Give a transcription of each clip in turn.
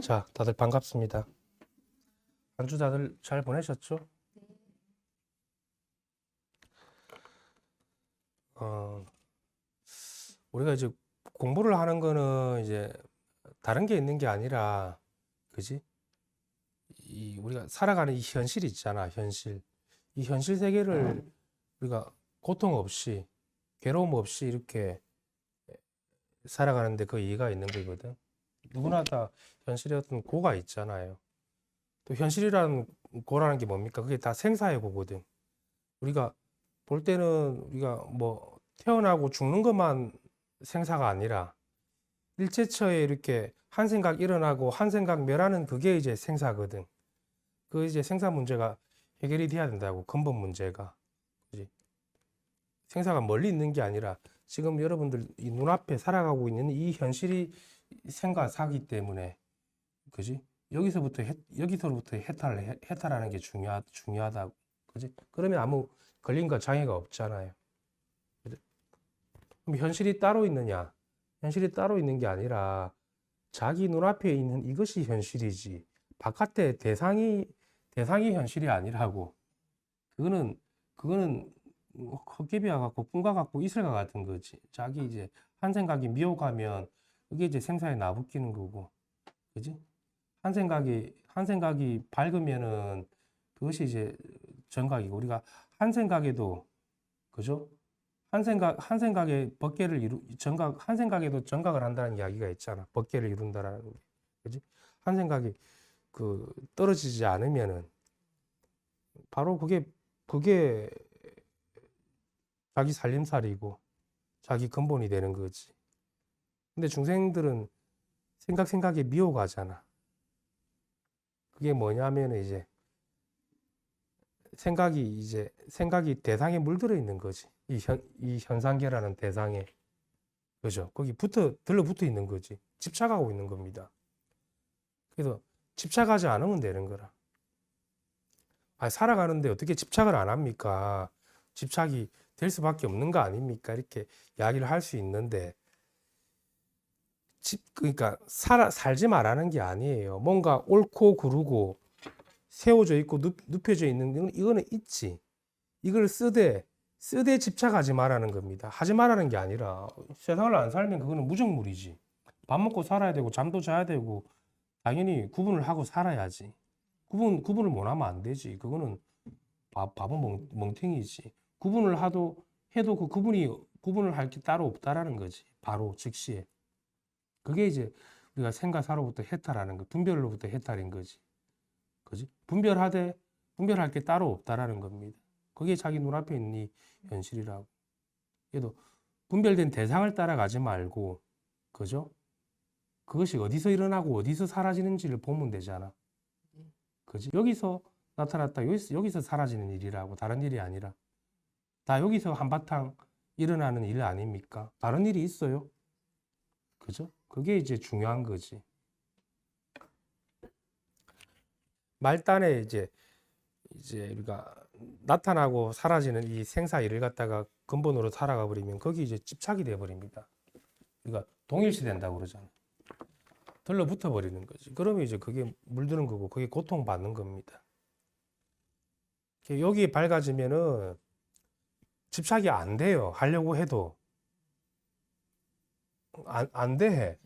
자, 다들 반갑습니다. 한 주 다들 잘 보내셨죠? 어, 우리가 이제 공부를 하는 거는 이제 다른 게 있는 게 아니라, 그지? 우리가 살아가는 이 현실 있잖아, 현실. 이 현실 세계를 우리가 고통 없이, 괴로움 없이 이렇게 살아가는데 그 이유가 있는 거거든. 누구나 다 현실에 어떤 고가 있잖아요. 또 현실이라는 고라는 게 뭡니까? 그게 다 생사의 고거든. 우리가 볼 때는 우리가 뭐 태어나고 죽는 것만 생사가 아니라 일체처에 이렇게 한 생각 일어나고 한 생각 멸하는 그게 이제 생사거든. 그 이제 생사 문제가 해결이 돼야 된다고, 근본 문제가. 그지? 생사가 멀리 있는 게 아니라 지금 여러분들 이 눈앞에 살아가고 있는 이 현실이 생과 사기 때문에, 그지? 여기서부터 해탈하는 게 중요하다고. 그지? 그러면 아무 걸림과 장애가 없잖아요. 그죠? 그럼 현실이 따로 있느냐? 현실이 따로 있는 게 아니라 자기 눈앞에 있는 이것이 현실이지. 바깥의 대상이 현실이 아니라고. 그거는 헛개비와 같고 꿈과 같고 이슬과 같은 거지. 자기 이제 한 생각이 미혹하면 그게 이제 생사에 나붙기는 거고. 그지? 한 생각이 밝으면은 그것이 이제 정각이고, 우리가 한 생각에도, 그죠? 한 생각에 한 생각에도 정각을 한다는 이야기가 있잖아. 법계를 이룬다라는 게. 그지? 한 생각이 떨어지지 않으면은 바로 그게 자기 살림살이고 자기 근본이 되는 거지. 근데 중생들은 생각에 미혹하잖아. 그게 뭐냐면은 생각이 대상에 물들어 있는 거지. 이 현상계라는 대상에. 그죠? 들러붙어 있는 거지. 집착하고 있는 겁니다. 그래서 집착하지 않으면 되는 거라. 살아가는데 어떻게 집착을 안 합니까? 집착이 될 수밖에 없는 거 아닙니까? 이렇게 이야기를 할 수 있는데, 그러니까 살지 말라는 게 아니에요. 뭔가 옳고 그르고 세워져 있고 눕혀져 있는 이거는 있지. 이걸 쓰되 집착하지 말라는 겁니다. 하지 말라는 게 아니라 세상을 안 살면 그거는 무정물이지. 밥 먹고 살아야 되고 잠도 자야 되고 당연히 구분을 하고 살아야지. 구분을 못 하면 안 되지. 그거는 바보 멍탱이지. 해도 그 구분을 할 게 따로 없다라는 거지. 바로 즉시에. 그게 이제 우리가 생과사로부터 해탈하는 거, 분별로부터 해탈인 거지. 그지? 분별할 게 따로 없다라는 겁니다. 그게 자기 눈앞에 있는 이 현실이라고. 그래도 분별된 대상을 따라가지 말고, 그죠? 그것이 어디서 일어나고 어디서 사라지는지를 보면 되잖아. 그지? 여기서 나타났다, 여기서 사라지는 일이라고, 다른 일이 아니라. 다 여기서 한바탕 일어나는 일 아닙니까? 다른 일이 있어요. 그죠? 그게 이제 중요한 거지. 말단에 이제 우리가 나타나고 사라지는 이 생사일을 갖다가 근본으로 살아가 버리면 거기 이제 집착이 돼 버립니다. 그러니까 동일시 된다고 그러잖아. 들러붙어 버리는 거지. 그러면 이제 그게 물드는 거고 그게 고통받는 겁니다. 여기 밝아지면은 집착이 안 돼요. 하려고 해도 안 돼.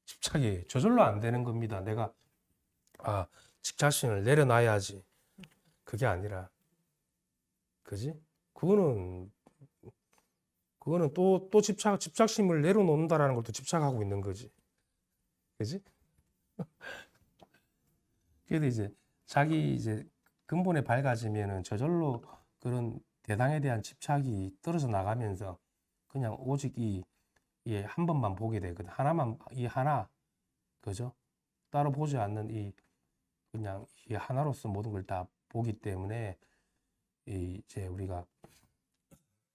집착이 저절로 안 되는 겁니다. 내가 집착심을 내려놔야지. 그게 아니라, 그지? 그거는 또 집착심을 내려놓는다라는 걸 또 집착하고 있는 거지. 그지? 그래도 이제 자기 근본에 밝아지면은 저절로 그런 대상에 대한 집착이 떨어져 나가면서 그냥 오직 한 번만 보게 되거든. 이 하나, 그죠? 따로 보지 않는 그냥 이 하나로서 모든 걸 다 보기 때문에 이제 우리가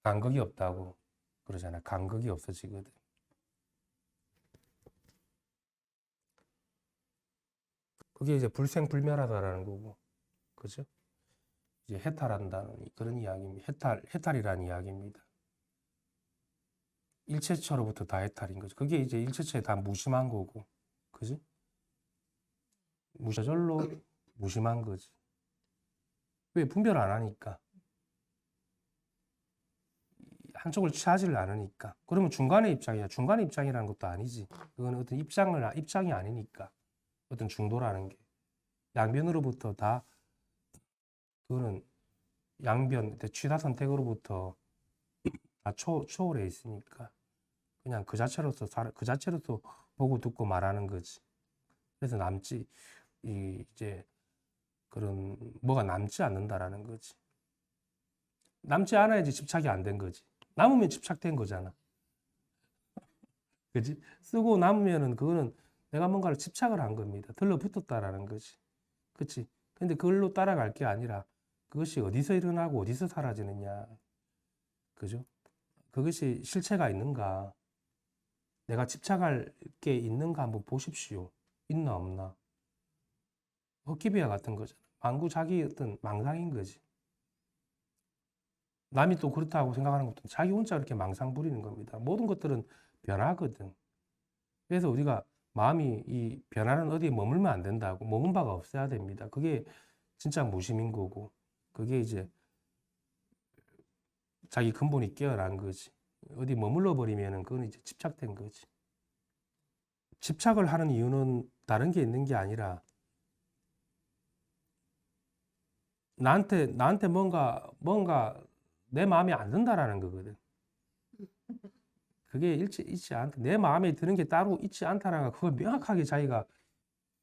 간극이 없다고 그러잖아. 간극이 없어지거든. 그게 이제 불생불멸하다라는 거고, 그죠? 이제 해탈한다는 그런 이야기입니다. 해탈이라는 이야기입니다. 일체처로부터 다 해탈인 거죠. 그게 이제 일체처에 다 무심한 거고, 그지? 저절로 무심한 거지. 왜 분별 안 하니까. 한쪽을 취하지를 않으니까. 그러면 중간의 입장이야. 중간의 입장이라는 것도 아니지. 그건 어떤 입장이 아니니까. 어떤 중도라는 게. 양변으로부터 다, 그거는 양변, 취사 선택으로부터 다 초월해 있으니까. 그냥 그 자체로서, 그 자체로서 보고 듣고 말하는 거지. 그래서 이제 그런, 뭐가 남지 않는다라는 거지. 남지 않아야지 집착이 안 된 거지. 남으면 집착된 거잖아. 그지? 쓰고 남으면은 그거는 내가 뭔가를 집착을 한 겁니다. 들러붙었다라는 거지. 그치? 근데 그걸로 따라갈 게 아니라 그것이 어디서 일어나고 어디서 사라지느냐. 그죠? 그것이 실체가 있는가. 내가 집착할 게 있는가 한번 보십시오. 있나 없나. 헛기비와 같은 거잖아. 망구 자기 어떤 망상인 거지. 남이 또 그렇다고 생각하는 것도 자기 혼자 그렇게 망상 부리는 겁니다. 모든 것들은 변하거든. 그래서 우리가 마음이 이 변화는 어디에 머물면 안 된다고. 머문 바가 없어야 됩니다. 그게 진짜 무심인 거고. 그게 이제 자기 근본이 깨어난 거지. 어디 머물러 버리면은 그건 이제 집착된 거지. 집착을 하는 이유는 다른 게 있는 게 아니라 나한테 뭔가 내 마음에 안 든다라는 거거든. 그게 있지 않다. 내 마음에 드는 게 따로 있지 않다라는 거, 그걸 명확하게 자기가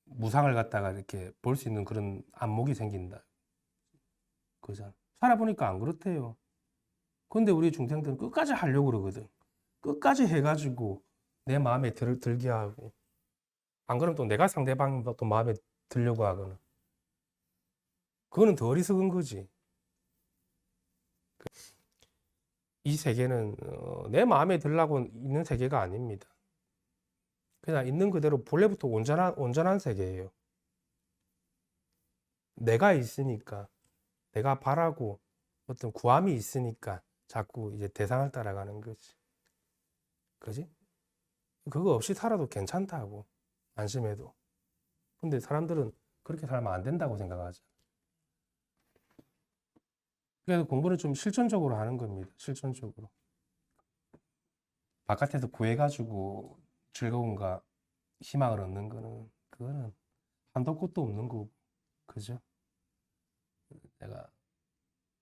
무상을 갖다가 이렇게 볼 수 있는 그런 안목이 생긴다. 그잖아. 살아보니까 안 그렇대요. 근데 우리 중생들은 끝까지 하려고 그러거든. 끝까지 해가지고 내 마음에 들게 하고. 안 그러면 또 내가 상대방 또 마음에 들려고 하거나. 그거는 더 어리석은 거지. 이 세계는 내 마음에 들라고 있는 세계가 아닙니다. 그냥 있는 그대로 본래부터 온전한 세계예요. 내가 있으니까, 내가 바라고 어떤 구함이 있으니까 자꾸 이제 대상을 따라가는 거지. 그지? 그거 없이 살아도 괜찮다고. 안심해도. 근데 사람들은 그렇게 살면 안 된다고 생각하죠. 그래서 공부는 좀 실천적으로 하는 겁니다. 실천적으로. 바깥에서 구해가지고 즐거움과 희망을 얻는 그거는 한도 끝도 없는 거고. 그죠?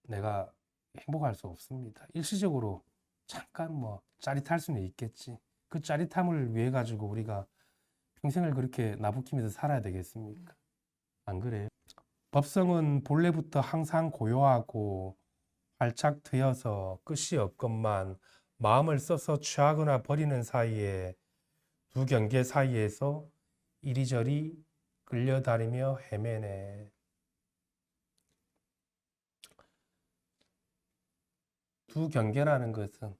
내가 행복할 수 없습니다. 일시적으로 잠깐 뭐 짜릿할 수는 있겠지. 그 짜릿함을 위해 가지고 우리가 평생을 그렇게 나부끼면서 살아야 되겠습니까? 안 그래요? 법성은 본래부터 항상 고요하고 활짝 트여서 끝이 없건만 마음을 써서 취하거나 버리는 사이에 두 경계 사이에서 이리저리 끌려다니며 헤매네. 두 경계라는 것은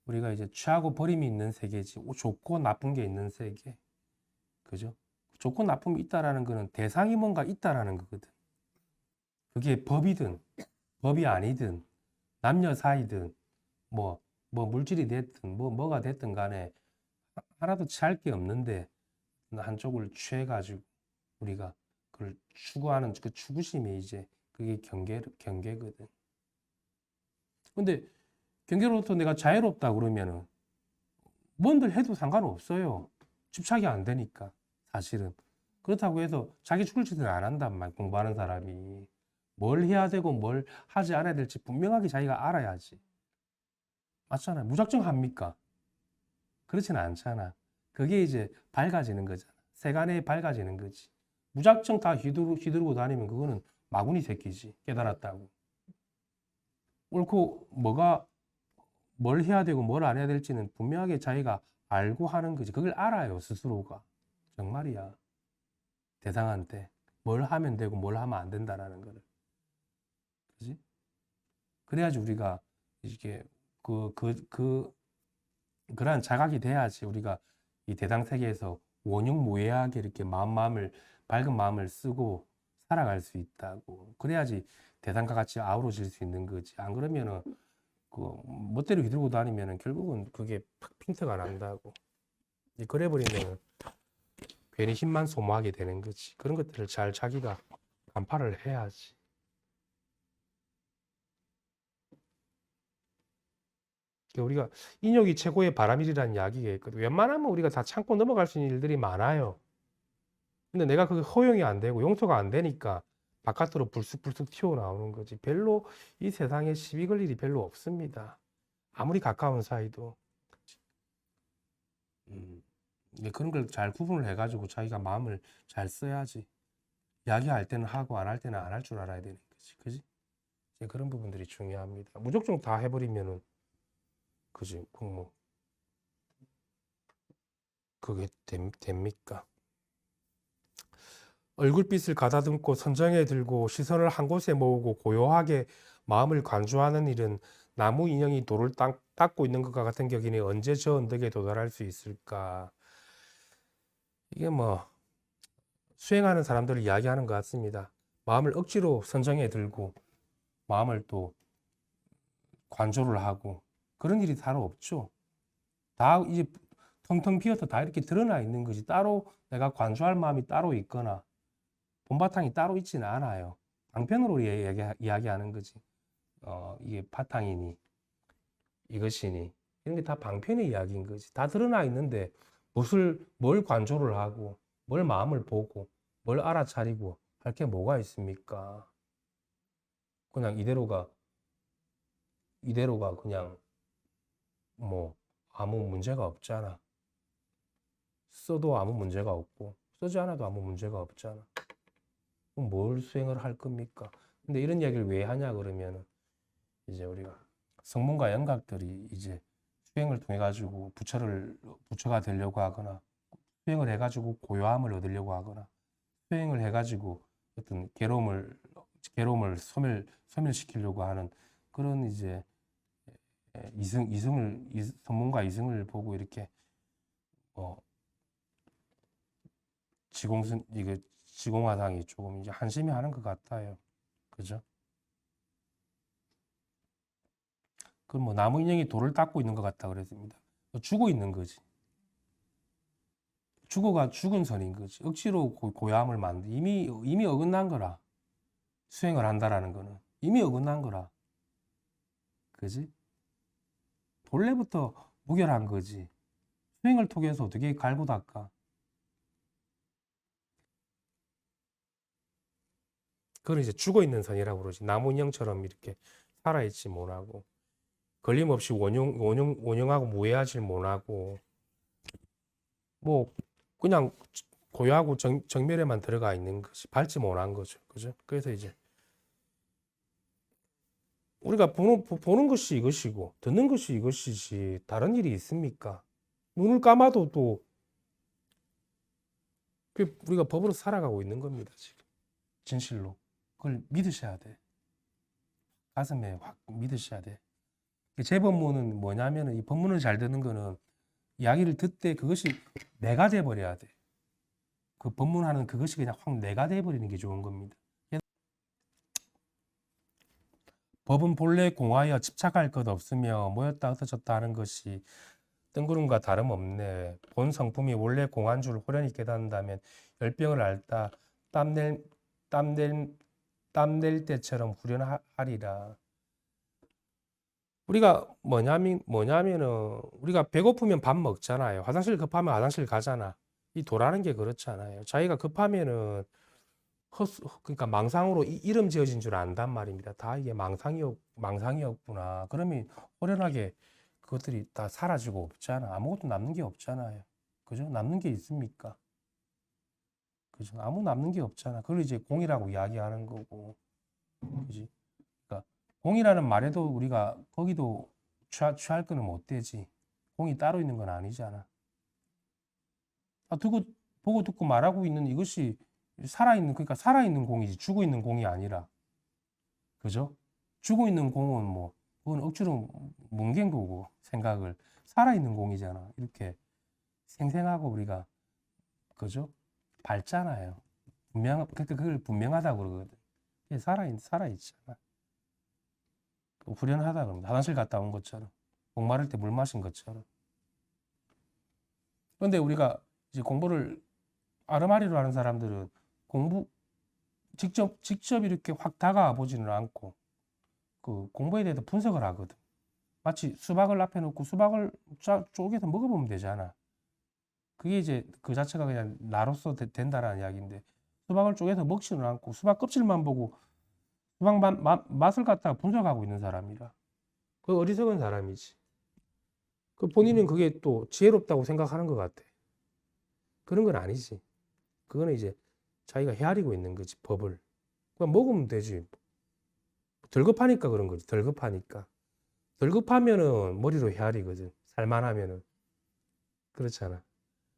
우리가 이제 취하고 버림이 있는 세계지. 좋고 나쁜 게 있는 세계. 그죠? 좋고 나쁨이 있다라는 거는 대상이 뭔가 있다라는 거거든. 그게 법이든 법이 아니든 남녀 사이든 뭐 물질이 됐든 뭐가 됐든 간에 하나도 취할 게 없는데 한쪽을 취해가지고 우리가 그걸 추구하는 그 추구심이 이제 그게 경계거든. 근데 경계로부터 내가 자유롭다 그러면은 뭔들 해도 상관없어요. 집착이 안 되니까 사실은. 그렇다고 해서 자기 죽을 짓을 안 한단 말. 공부하는 사람이 뭘 해야 되고 뭘 하지 않아야 될지 분명하게 자기가 알아야지. 맞잖아요. 무작정 합니까? 그렇지는 않잖아. 그게 이제 밝아지는 거잖아. 세간에 밝아지는 거지. 무작정 다 휘두르고 다니면 그거는 마구니 새끼지. 깨달았다고. 옳고 뭘 해야 되고 뭘 안 해야 될지는 분명하게 자기가 알고 하는 거지. 그걸 알아요, 스스로가. 정말이야. 대상한테 뭘 하면 되고 뭘 하면 안 된다라는 거를. 그지? 그래야지 우리가 이게 그러한 자각이 돼야지 우리가 이 대상 세계에서 원흉무예하게 이렇게 밝은 마음을 쓰고 살아갈 수 있다고. 그래야지 대상과 같이 아우러질 수 있는 거지. 안 그러면은 멋대로 휘두르고 다니면은 결국은 그게 팍 핀트가 난다고. 그래 버리면은 괜히 힘만 소모하게 되는 거지. 그런 것들을 잘 자기가 간파를 해야지. 우리가 인욕이 최고의 바람일이라는 이야기가 있거든. 웬만하면 우리가 다 참고 넘어갈 수 있는 일들이 많아요. 근데 내가 그게 허용이 안 되고 용서가 안 되니까 바깥으로 불쑥불쑥 튀어나오는 거지. 별로 이 세상에 시비 걸 일이 별로 없습니다. 아무리 가까운 사이도. 그런 걸 잘 구분을 해가지고 자기가 마음을 잘 써야지. 이야기할 때는 하고 안 할 때는 안 할 줄 알아야 되는 거지. 그지? 그런 부분들이 중요합니다. 무조건 다 해버리면은, 그지? 뭐, 그게 됩니까? 얼굴빛을 가다듬고 선정해 들고 시선을 한 곳에 모으고 고요하게 마음을 관주하는 일은 나무 인형이 돌을 닦고 있는 것과 같은 격이니 언제 저 언덕에 도달할 수 있을까? 이게 뭐 수행하는 사람들을 이야기하는 것 같습니다. 마음을 억지로 선정해 들고 마음을 또 관조를 하고 그런 일이 따로 없죠. 다 이제 텅텅 비어서 다 이렇게 드러나 있는 거지. 따로 내가 관조할 마음이 따로 있거나 본바탕이 따로 있지는 않아요. 방편으로 이야기하는 거지. 이게 바탕이니 이것이니 이런 게 다 방편의 이야기인 거지. 다 드러나 있는데 뭘 관조를 하고 뭘 마음을 보고 뭘 알아차리고 할 게 뭐가 있습니까? 그냥 이대로가 그냥 뭐 아무 문제가 없잖아. 써도 아무 문제가 없고 쓰지 않아도 아무 문제가 없잖아. 그럼 뭘 수행을 할 겁니까? 근데 이런 이야기를 왜 하냐 그러면은 이제 우리가 성문과 영각들이 이제 수행을 통해 가지고 부처가 되려고 하거나 수행을 해 가지고 고요함을 얻으려고 하거나 수행을 해 가지고 어떤 괴로움을 소멸시키려고 하는 그런 이제 성문과 이승을 보고 이렇게 뭐 지공화상이 조금 이제 한심히 하는 것 같아요. 그죠? 그 뭐 나무 인형이 돌을 닦고 있는 것 같다 그랬습니다. 죽어 있는 거지. 죽은 선인 거지. 억지로 고요함을 만들 이미 어긋난 거라. 수행을 한다라는 거는 이미 어긋난 거라. 그지? 본래부터 무결한 거지. 수행을 통해서 어떻게 갈고 닦아? 그걸 이제 죽어 있는 선이라고 그러지. 나무 인형처럼 이렇게 살아있지 못하고 걸림없이 원형하고 무해하지 못하고 뭐 그냥 고요하고 정멸에만 들어가 있는 것이 밟지 못한 거죠. 그죠? 그래서 이제 우리가 보는 것이 이것이고 듣는 것이 이것이지 다른 일이 있습니까? 눈을 감아도 또 우리가 법으로 살아가고 있는 겁니다. 지금 진실로 그걸 믿으셔야 돼. 가슴에 확 믿으셔야 돼. 제 법문은 뭐냐면은 이 법문을 잘 듣는 거는 이야기를 듣되 그것이 내가 돼 버려야 돼. 그 법문하는 그것이 그냥 확 내가 돼 버리는 게 좋은 겁니다. 법은 본래 공하여 집착할 것 없으며 모였다 흩어졌다 하는 것이 뜬구름과 다름없네. 본 성품이 원래 공한 줄 호련히 깨닫는다면 열병을 앓다 땀낼 때처럼 후련하리라. 우리가 뭐냐면은 우리가 배고프면 밥 먹잖아요. 화장실 급하면 화장실 가잖아. 이 도라는 게 그렇잖아요. 자기가 급하면은 그러니까 망상으로 이름 지어진 줄 안단 말입니다. 다 이게 망상이었구나. 그러면 호련하게 그것들이 다 사라지고 없잖아. 아무것도 남는 게 없잖아요. 그죠? 남는 게 있습니까? 그죠? 아무 남는 게 없잖아. 그걸 이제 공이라고 이야기하는 거고. 그지? 그러니까 공이라는 말에도 우리가 거기도 취할 거는 못 되지. 공이 따로 있는 건 아니잖아. 보고 듣고 말하고 있는 이것이 그러니까 살아있는 공이지 죽어 있는 공이 아니라. 그죠? 죽어 있는 공은 뭐, 그건 억지로 뭉갠 거고, 생각을. 살아있는 공이잖아. 이렇게 생생하고 우리가, 그죠? 밝잖아요. 그걸 분명하다고 그러거든. 살아있잖아. 후련하다 그럽니다. 화장실 갔다 온 것처럼. 목마를 때 물 마신 것처럼. 그런데 우리가 이제 공부를 아르마리로 하는 사람들은 공부 직접 이렇게 확 다가와 보지는 않고 그 공부에 대해서 분석을 하거든. 마치 수박을 앞에 놓고 수박을 쪼개서 먹어보면 되잖아. 그게 이제 그 자체가 그냥 나로서 된다라는 이야기인데 수박을 쪼개서 먹지는 않고 수박 껍질만 보고 수박 맛을 갖다가 분석하고 있는 사람이라. 그 어리석은 사람이지. 그 본인은 그게 또 지혜롭다고 생각하는 것 같아. 그런 건 아니지. 그거는 이제 자기가 헤아리고 있는 거지, 법을. 그냥 먹으면 되지. 덜 급하니까 그런 거지. 덜 급하니까. 덜 급하면은 머리로 헤아리거든. 살만하면은. 그렇잖아.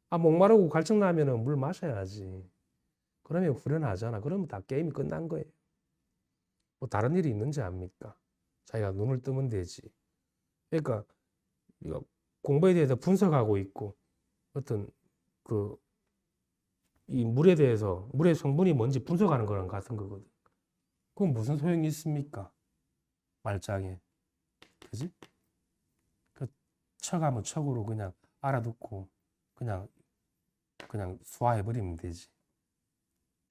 아, 목마르고 갈증 나면은 물 마셔야지. 그러면 후련하잖아. 그러면 다 게임이 끝난 거예요. 뭐 다른 일이 있는지 압니까? 자기가 눈을 뜨면 되지. 그러니까 이거 공부에 대해서 분석하고 있고 어떤 그 이 물에 대해서 물의 성분이 뭔지 분석하는 거랑 같은 거거든. 그건 무슨 소용이 있습니까? 말짱에. 그지? 그 척하면 척으로 그냥 알아듣고 그냥 소화해버리면 되지.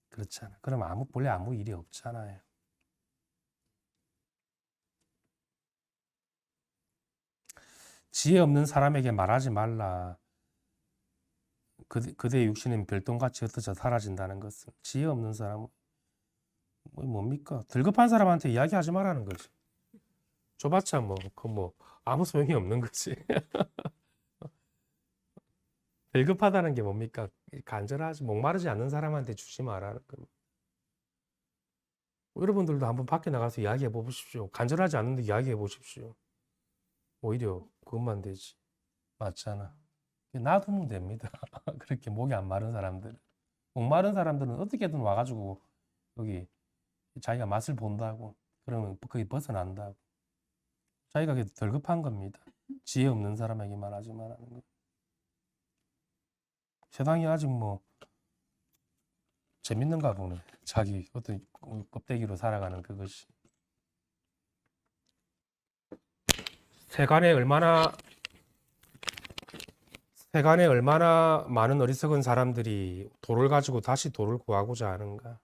그렇잖아. 그럼 본래 아무 일이 없잖아요. 지혜 없는 사람에게 말하지 말라. 그대의 육신은 별똥같이 흩어져 사라진다는 것은 지혜 없는 사람은 뭡니까? 들급한 사람한테 이야기하지 말라는 거지. 줘봤자 뭐 아무 소용이 없는 거지. 들급하다는 게 뭡니까? 간절하지 목마르지 않는 사람한테 주지 말라는 겁니다. 여러분들도 한번 밖에 나가서 이야기해 보십시오. 간절하지 않은데 이야기해 보십시오. 오히려 그것만 되지. 맞잖아. 놔두면 됩니다. 그렇게 목이 안 마른 사람들. 목마른 사람들은 어떻게든 와가지고 여기 자기가 맛을 본다고. 그러면 거기 벗어난다고. 자기가 그게 덜 급한 겁니다. 지혜 없는 사람에게 말하지 말라는 거. 세상이 아직 뭐 재밌는가 보네. 자기 어떤 껍데기로 살아가는 그것이. 세간에 얼마나 많은 어리석은 사람들이 돌을 가지고 다시 돌을 구하고자 하는가.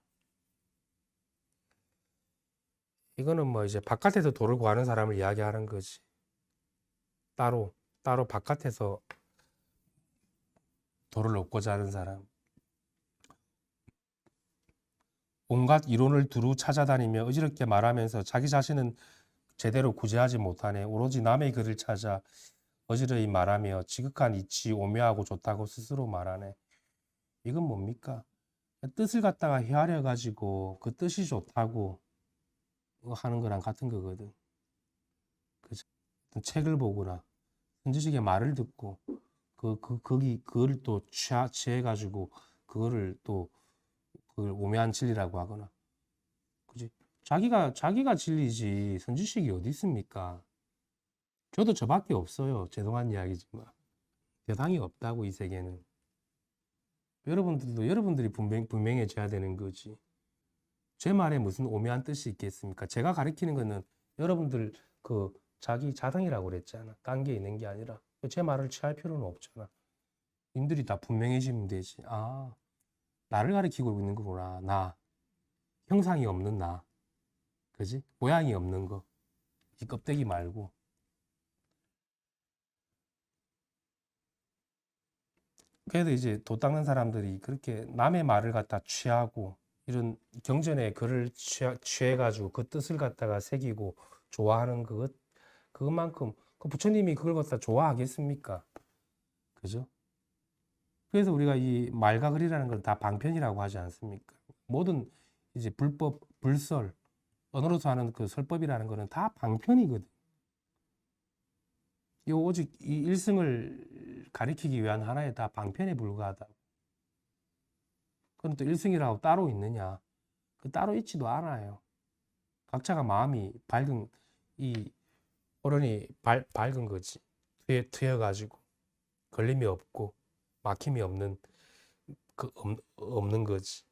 이거는 뭐 이제 바깥에서 돌을 구하는 사람을 이야기하는 거지. 따로 바깥에서 돌을 얻고자 하는 사람. 온갖 이론을 두루 찾아다니며 어지럽게 말하면서 자기 자신은 제대로 구제하지 못하네. 오로지 남의 글을 찾아 어지러이 말하며 지극한 이치 오묘하고 좋다고 스스로 말하네. 이건 뭡니까? 뜻을 갖다가 헤아려 가지고 그 뜻이 좋다고 하는 거랑 같은 거거든. 그죠? 어떤 책을 보거나 선지식의 말을 듣고 그걸 또 취해 가지고 그거를 또 그걸 오묘한 진리라고 하거나. 그지? 자기가 진리지 선지식이 어디 있습니까? 저도 저밖에 없어요. 죄송한 이야기지만 세상이 없다고 이 세계는. 여러분들이 분명해져야 되는 거지. 제 말에 무슨 오묘한 뜻이 있겠습니까? 제가 가리키는 거는 여러분들 그 자기 자성이라고 그랬잖아. 딴 게 있는 게 아니라 제 말을 취할 필요는 없잖아. 님들이 다 분명해지면 되지. 아, 나를 가리키고 있는 거구나. 나. 형상이 없는 나. 그지? 모양이 없는 거. 이 껍데기 말고. 그래도 이제 도 닦는 사람들이 그렇게 남의 말을 갖다 취하고 이런 경전의 글을 취해가지고 그 뜻을 갖다가 새기고 좋아하는 그것만큼 그 부처님이 그걸 갖다 좋아하겠습니까? 그죠? 그래서 우리가 이 말과 글이라는 걸 다 방편이라고 하지 않습니까? 모든 이제 불법, 불설, 언어로서 하는 그 설법이라는 거는 다 방편이거든. 이 오직 이 일승을 가리키기 위한 하나의 다 방편에 불과하다. 그럼 또 일승이라고 따로 있느냐? 그 따로 있지도 않아요. 각자가 마음이 밝은 이 어른이 밝은 거지. 트여가지고 걸림이 없고 막힘이 없는 없는 거지.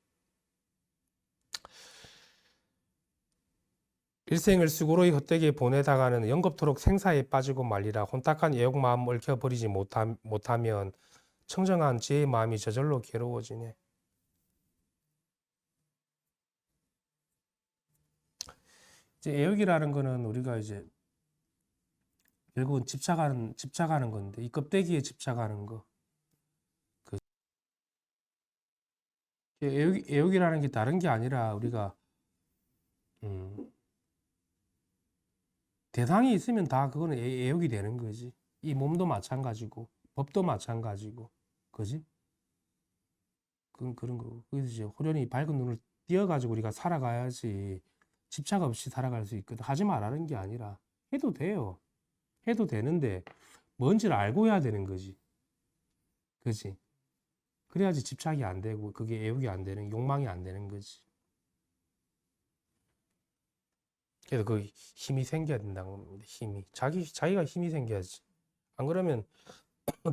일생을 수고로이 헛되게 보내다가는 영겁토록 생사에 빠지고 말리라. 혼탁한 애욕 마음 얽혀버리지 못하면 청정한 지혜의 마음이 저절로 괴로워지네. 이제 애욕이라는 거는 우리가 이제 결국은 집착하는 건데 이 껍데기에 집착하는 거. 그 애욕이라는 게 다른 게 아니라 우리가 음, 대상이 있으면 다 그거는 애욕이 되는 거지. 이 몸도 마찬가지고 법도 마찬가지고 그지? 그런 거고. 그래서 이제 호련히 밝은 눈을 띄어가지고 우리가 살아가야지 집착 없이 살아갈 수 있거든. 하지 말라는 게 아니라 해도 돼요. 해도 되는데 뭔지를 알고 해야 되는 거지. 그지? 그래야지 집착이 안 되고 그게 애욕이 안 되는 욕망이 안 되는 거지. 그래서 그 힘이 생겨야 된다고 합니다. 힘이 자기가 힘이 생겨야지. 안 그러면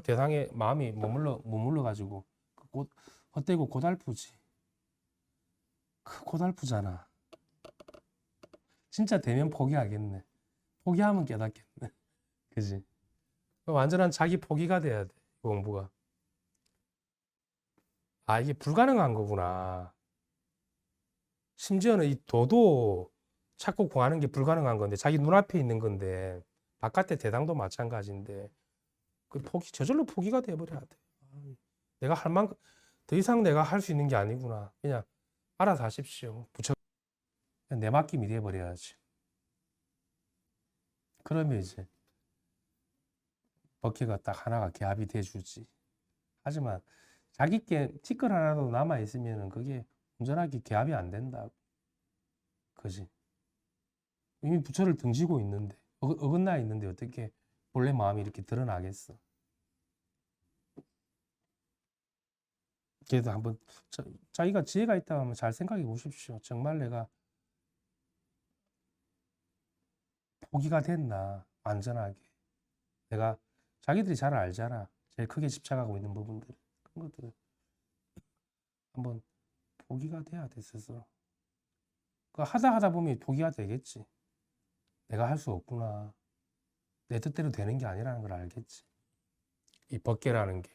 대상에 마음이 머물러 가지고 헛되고 고달프지. 고달프잖아. 진짜 되면 포기하겠네. 포기하면 깨닫겠네. 그지? 완전한 자기 포기가 돼야 돼. 공부가. 아, 이게 불가능한 거구나. 심지어는 이 도도 찾고 구하는 게 불가능한 건데, 자기 눈앞에 있는 건데, 바깥의 대상도 마찬가지인데, 저절로 포기가 돼버려야 돼. 내가 할 만큼, 더 이상 내가 할 수 있는 게 아니구나. 그냥 알아서 하십시오. 그냥 내맡김이 돼버려야지. 그러면 이제, 버킷가 딱 하나가 개합이 돼주지. 하지만, 자기께 티끌 하나도 남아있으면 그게 온전하게 개합이 안 된다고. 그지? 이미 부처를 등지고 있는데 어긋나 있는데 어떻게 본래 마음이 이렇게 드러나겠어? 그래도 한번 자기가 지혜가 있다 하면 잘 생각해 보십시오. 정말 내가 포기가 됐나? 안전하게. 내가 자기들이 잘 알잖아. 제일 크게 집착하고 있는 부분들. 그런 것들을 한번 포기가 돼야 돼 스스로. 하다 보면 포기가 되겠지. 내가 할 수 없구나. 내 뜻대로 되는 게 아니라는 걸 알겠지. 이 법계라는 게.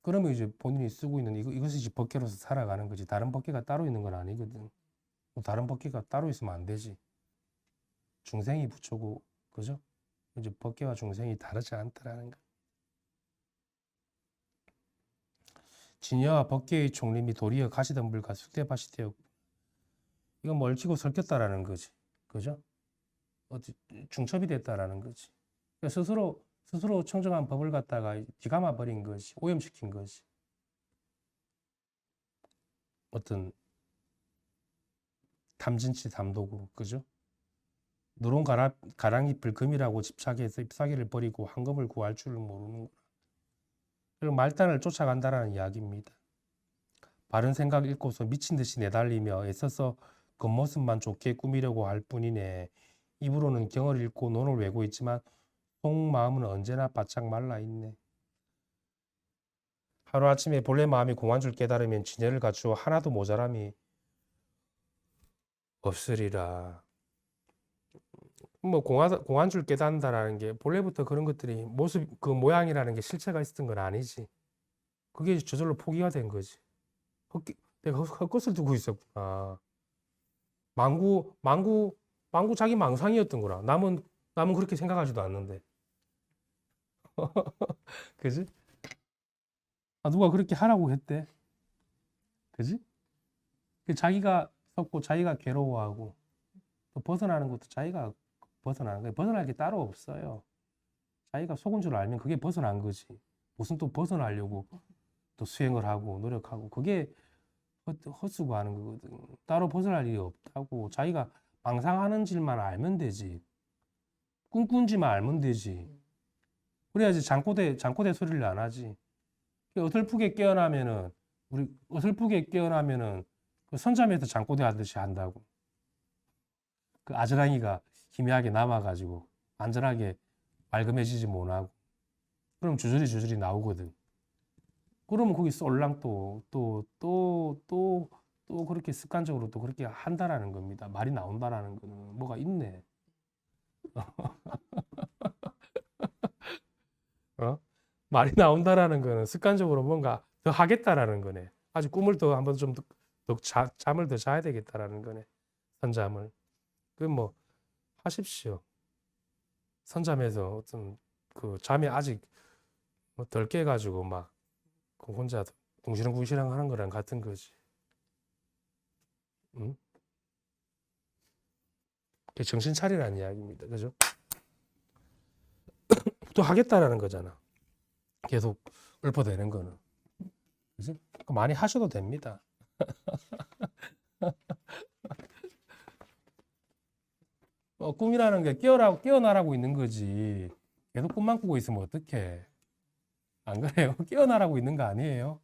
그러면 이제 본인이 쓰고 있는 이것이 이제 법계로서 살아가는 거지. 다른 법계가 따로 있는 건 아니거든. 다른 법계가 따로 있으면 안 되지. 중생이 부처고, 그죠? 이제 법계와 중생이 다르지 않다라는 거. 진여와 법계의 총림이 도리어 가시덤불과 숙대밭이 되었고, 이건 멀찍고 설켰다라는 거지. 그죠? 중첩이 됐다라는 거지. 그러니까 스스로 청정한 법을 갖다가 비감아 버린 것이, 오염시킨 것이. 어떤 탐진치 담도구, 그죠? 누런 가랑잎을 금이라고 집착해서 잎사귀를 버리고 황금을 구할 줄을 모르는구나. 그리고 말단을 쫓아간다라는 이야기입니다. 바른 생각 읽고서 미친 듯이 내달리며 애써서 겉모습만 좋게 꾸미려고 할 뿐이네. 입으로는 경을 읽고 논을 외고 있지만 속마음은 언제나 바짝 말라있네. 하루아침에 본래 마음이 공한 줄 깨달으면 진열을 갖추어 하나도 모자람이 없으리라. 뭐 공한 줄 깨닫는다라는 게 본래부터 그런 것들이 그 모양이라는 게 실체가 있었던 건 아니지. 그게 저절로 포기가 된 거지. 내가 헛것을 두고 있었구나. 망구 자기 망상이었던 거라. 남은 그렇게 생각하지도 않는데. 그지? 누가 그렇게 하라고 했대. 그지? 자기가 썩고 자기가 괴로워하고 또 벗어나는 것도 자기가 벗어나는 거예요. 벗어날 게 따로 없어요. 자기가 속은 줄 알면 그게 벗어난 거지. 무슨 또 벗어나려고 또 수행을 하고 노력하고 그게 헛수고하는 거거든. 따로 벗어날 일이 없다고. 자기가 망상하는 질만 알면 되지. 꿈꾼지만 알면 되지. 그래야지 장꼬대 소리를 안 하지. 어설프게 깨어나면은 그 선잠에서 장꼬대 하듯이 한다고. 그 아즈랑이가 희미하게 남아가지고 안전하게 맑음해지지 못하고 그럼 주저리 나오거든. 그러면 거기 쏠랑 또 그렇게 습관적으로 또 그렇게 한다라는 겁니다. 말이 나온다라는 거는 뭐가 있네. 어? 말이 나온다라는 거는 습관적으로 뭔가 더 하겠다라는 거네. 아주 꿈을 더 한번 좀 더 잠을 더 자야 되겠다라는 거네. 선잠을. 그 뭐 하십시오. 선잠에서 어떤 그 잠이 아직 뭐덜 깨가지고 막 그 혼자 궁시렁궁시렁 하는 거랑 같은 거지. 응? 그게 정신 차리라는 이야기입니다. 그죠? 또 하겠다라는 거잖아. 계속 읊어대는 거는. 그지? 많이 하셔도 됩니다. 꿈이라는 게 깨어나라고 있는 거지. 계속 꿈만 꾸고 있으면 어떡해. 안 그래요? 깨어나라고 있는 거 아니에요?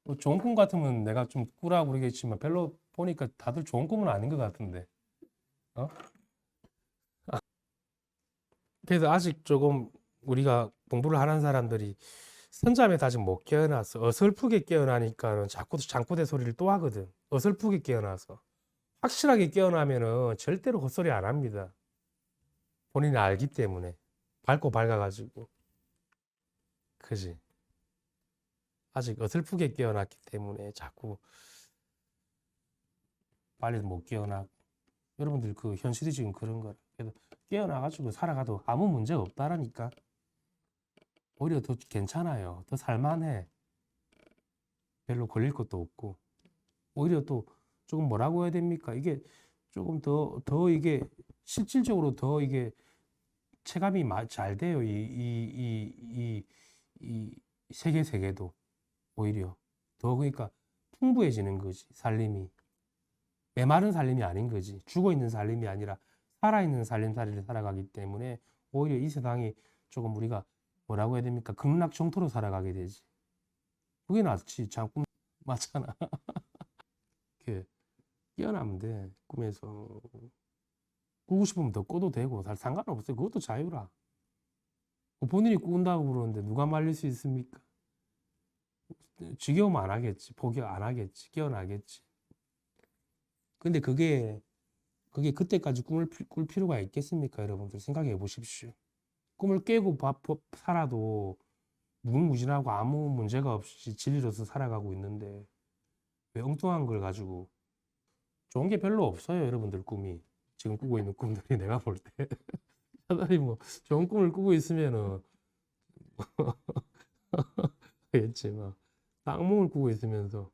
뭐 좋은 꿈 같으면 내가 좀 꾸라고 그러겠지만 별로 보니까 다들 좋은 꿈은 아닌 것 같은데. 어? 그래서 아직 조금 우리가 공부를 하는 사람들이 선잠에 아직 못 깨어났어. 어설프게 깨어나니까는 자꾸 장구대 소리를 또 하거든. 어설프게 깨어나서. 확실하게 깨어나면은 절대로 헛소리 안 합니다. 본인이 알기 때문에. 밝고 밝아가지고. 그지? 아직 어설프게 깨어났기 때문에 자꾸 빨리 못 깨어나고. 여러분들 그 현실이 지금 그런 거라. 그래서 깨어나가지고 살아가도 아무 문제가 없다라니까. 오히려 더 괜찮아요. 더 살만해. 별로 걸릴 것도 없고. 오히려 또 조금 뭐라고 해야 됩니까? 이게 조금 더 이게 실질적으로 더 이게 체감이 잘 돼요. 이 세계도 오히려 더 그러니까 풍부해지는 거지. 살림이. 메마른 살림이 아닌 거지. 죽어 있는 살림이 아니라 살아있는 살림살이를 살아가기 때문에 오히려 이 세상이 조금 우리가 뭐라고 해야 됩니까? 극락정토로 살아가게 되지. 그게 낫지. 자꾸 맞잖아. 이렇게 깨어나면 돼. 꿈에서. 꾸고 싶으면 더 꿔도 되고 잘 상관없어요. 그것도 자유라. 본인이 꾼다고 그러는데 누가 말릴 수 있습니까? 지겨우면 안 하겠지. 포기 안 하겠지. 깨어나겠지. 근데 그게 그때까지 꿈을 꿀 필요가 있겠습니까? 여러분들 생각해 보십시오. 꿈을 깨고 살아도 무궁무진하고 아무 문제가 없이 진리로서 살아가고 있는데 왜 엉뚱한 걸 가지고 좋은 게 별로 없어요. 여러분들 꿈이. 지금 꾸고 있는 꿈들이 내가 볼 때. 차라리 뭐 좋은 꿈을 꾸고 있으면은 그겠지 막 악몽을 꾸고 있으면서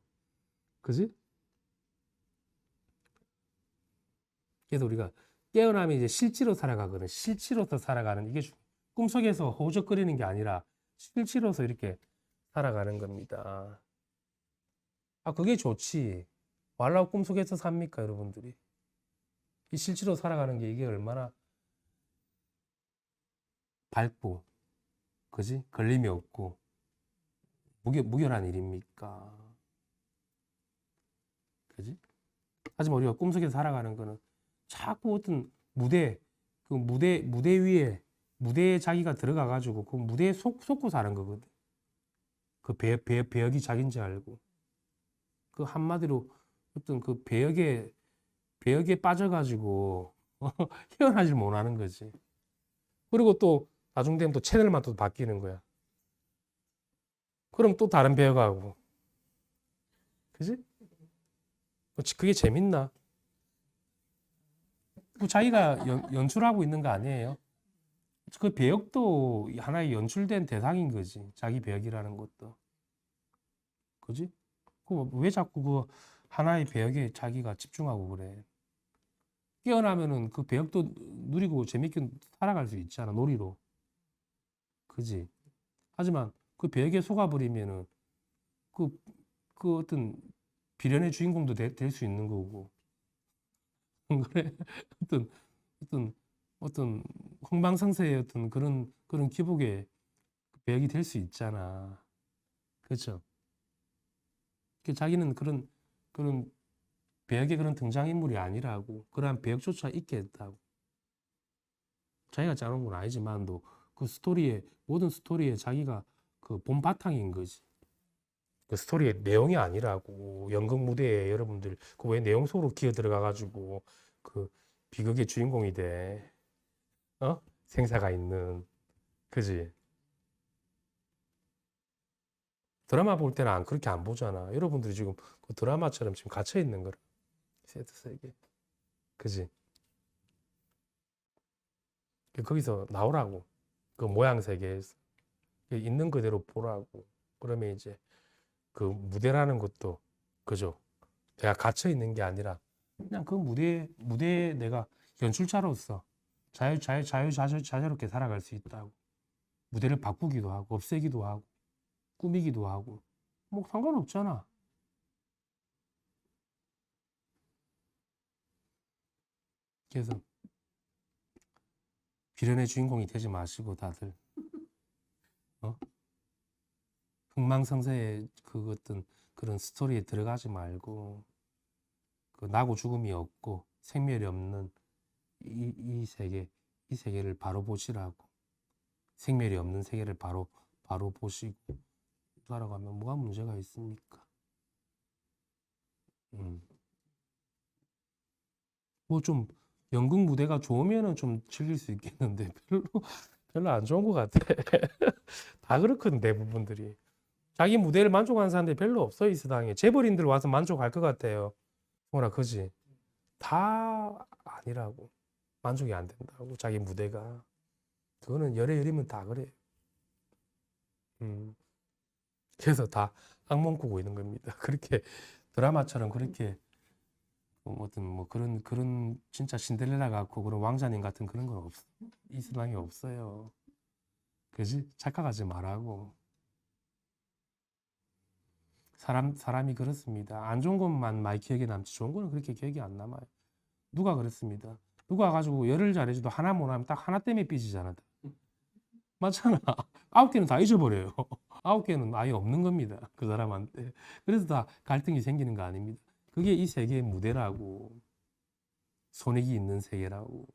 그지? 그래서 우리가 깨어나면 이제 실제로 살아가거든. 실제로서 살아가는 이게 꿈속에서 허우적거리는 게 아니라 실제로서 이렇게 살아가는 겁니다. 아 그게 좋지. 말라고 꿈속에서 삽니까 여러분들이? 이 실제로 살아가는 게 이게 얼마나 밝고 그지? 걸림이 없고 무결한 일입니까? 그지? 하지만 우리가 꿈속에서 살아가는 거는 자꾸 어떤 무대 위에 무대에 자기가 들어가 가지고 그 무대에 속고 사는 거거든. 그 배역이 자기인지 알고 그 한마디로 어떤 그 배역에 빠져가지고 헤어나질 못하는 거지. 그리고 또 나중 되면 또 채널만 또 바뀌는 거야. 그럼 또 다른 배역하고 그지? 그게 재밌나? 그 자기가 연출하고 있는 거 아니에요? 그 배역도 하나의 연출된 대상인 거지. 자기 배역이라는 것도. 그지? 왜 자꾸 그 하나의 배역에 자기가 집중하고 그래? 깨어나면은 그 배역도 누리고 재밌게 살아갈 수 있잖아. 놀이로. 그지? 하지만 그 배역에 속아버리면은 그, 그 어떤 비련의 주인공도 될 수 있는 거고. 안 그래? 어떤, 어떤, 어떤 흥망성쇠의 어떤 그런 기복의 배역이 될 수 있잖아. 그렇죠? 자기는 그런 배역의 그런 등장인물이 아니라고 그러한 배역조차 있게 했다고 자기가 짜놓은 건 아니지만도 그 스토리에 모든 스토리에 자기가 그 본바탕인 거지 그 스토리의 내용이 아니라고 연극 무대에 여러분들 그 왜 내용 속으로 기어 들어가 가지고 그 비극의 주인공이 돼 어? 생사가 있는 그지 드라마 볼 때는 그렇게 안 보잖아 여러분들이 지금 그 드라마처럼 지금 갇혀 있는 거라 세계 그지 거기서 나오라고. 그 모양 세계에서. 있는 그대로 보라고. 그러면 이제 그 무대라는 것도 그죠. 내가 갇혀 있는 게 아니라 그냥 그 무대에 내가 연출자로서 자유롭게 살아갈 수 있다고. 무대를 바꾸기도 하고 없애기도 하고 꾸미기도 하고 뭐 상관없잖아. 그래서 비련의 주인공이 되지 마시고 다들 어? 흥망성쇠의 그 어떤 그런 스토리에 들어가지 말고 그 나고 죽음이 없고 생멸이 없는 이 세계 이 세계를 바로 보시라고. 생멸이 없는 세계를 바로 보시고 살아가면 뭐가 문제가 있습니까? 뭐 좀 연극 무대가 좋으면은 좀 즐길 수 있겠는데 별로 안 좋은 것 같아. 다 그렇거든 대부분들이. 자기 무대를 만족하는 사람들이 별로 없어요 이 세상에. 재벌인들 와서 만족할 것 같아요. 뭐라 그지? 다 아니라고. 만족이 안 된다고 자기 무대가. 그거는 열에 열이면 다 그래. 음. 그래서 다 악몽 꾸고 있는 겁니다. 그렇게 드라마처럼 그렇게 어떤 뭐 그런 진짜 신데렐라 같고 그런 왕자님 같은 그런 건 없어. 이 세상에 없어요. 그지? 착각하지 말라고. 사람이 그렇습니다. 안 좋은 것만 많이 기억에 남지 좋은 거는 그렇게 기억이 안 남아요. 누가 그렇습니다. 누가 가지고 열을 잘해줘도 하나 못하면 딱 하나 때문에 삐지잖아. 맞잖아. 9개는 다 잊어버려요. 9개는 아예 없는 겁니다. 그 사람한테. 그래서 다 갈등이 생기는 거 아닙니다. 그게 이 세계의 무대라고. 손익이 있는 세계라고.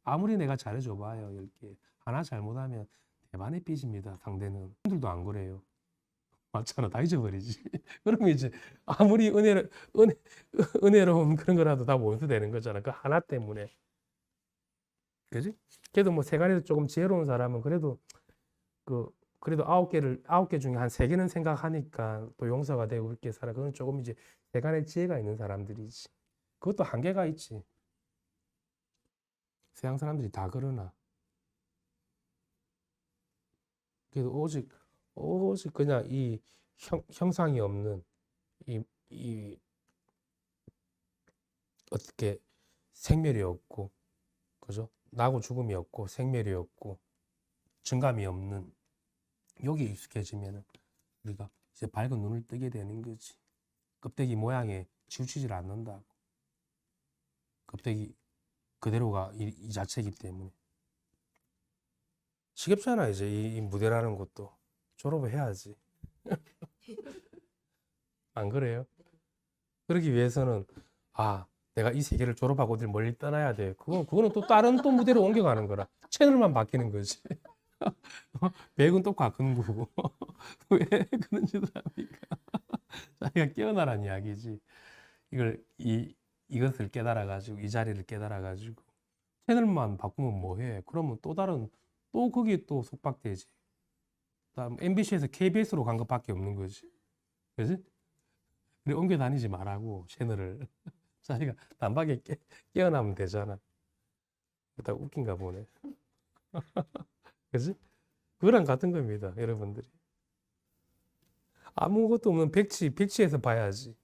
아무리 내가 잘해줘봐요. 10개. 하나 잘못하면 대만에 삐집니다. 상대는. 분들도 안 그래요. 맞잖아. 다 잊어버리지. 그러면 이제 아무리 은혜로운 그런 거라도 다 원수되는 거잖아. 그 하나 때문에. 그지? 그래도 뭐 세간에서 조금 지혜로운 사람은 그래도 9개 중에 한 3개는 생각하니까 또 용서가 되고 그렇게 살아. 그건 조금 이제 세간에 지혜가 있는 사람들이지. 그것도 한계가 있지. 서양 사람들이 다 그러나. 그래도 오직 그냥 이 형상이 없는 이 어떻게 생멸이 없고, 그죠? 나고 죽음이 없고, 생멸이 없고, 증감이 없는 여기에 익숙해지면은 우리가 이제 밝은 눈을 뜨게 되는 거지. 껍데기 모양에 치우치질 않는다고. 껍데기 그대로가 이 자체이기 때문에. 지겹잖아, 이제 이 무대라는 것도. 졸업을 해야지. 안 그래요? 그러기 위해서는, 내가 이 세계를 졸업하고 어딜 멀리 떠나야 돼. 그거는 또 다른 또 무대로 옮겨가는 거라. 채널만 바뀌는 거지. 백은 또 바꾸는 거고. 왜 그런 짓을 합니까? 자기가 깨어나란 이야기지. 이것을 깨달아가지고, 이 자리를 깨달아가지고, 채널만 바꾸면 뭐해? 그러면 또 거기에 또 속박되지. 다음 MBC에서 KBS로 간 것밖에 없는 거지. 그지? 그래, 옮겨 다니지 말라고, 채널을. 자기가 단박에 깨어나면 되잖아. 다 웃긴가 보네. 그지? 그거랑 같은 겁니다, 여러분들이. 아무것도 없는 백지에서 봐야지.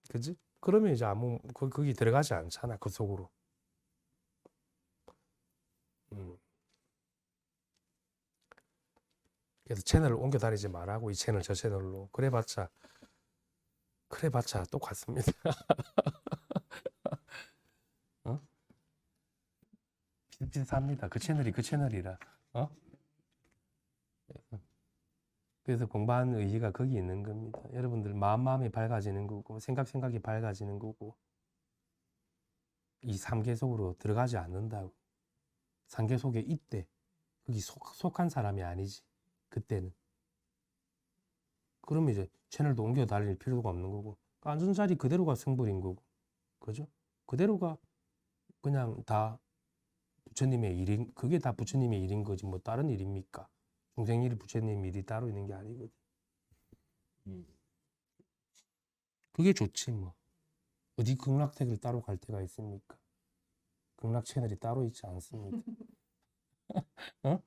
그지? 그러면 이제 거기 들어가지 않잖아, 그 속으로. 음. 그래서 채널을 옮겨 다니지 말라고, 이 채널 저 채널로. 그래봤자 똑같습니다. 어? 비슷비슷합니다. 그 채널이 그 채널이라. 어? 그래서 공부하는 의지가 거기 있는 겁니다. 여러분들 마음이 밝아지는 거고 생각이 밝아지는 거고 이 3계 속으로 들어가지 않는다고. 3계 속에 있대. 거기 속한 사람이 아니지. 그때는. 그러면 이제 채널도 옮겨 다닐 필요가 없는 거고 앉은 자리 그대로가 성불인 거고. 그죠? 그대로가 그냥 다 부처님의 일인, 그게 다 부처님의 일인 거지 뭐 다른 일입니까? 중생 일이 부처님 일이 따로 있는 게 아니거든. 그게 좋지 뭐. 어디 극락세계를 따로 갈 데가 있습니까? 극락 채널이 따로 있지 않습니다. 어?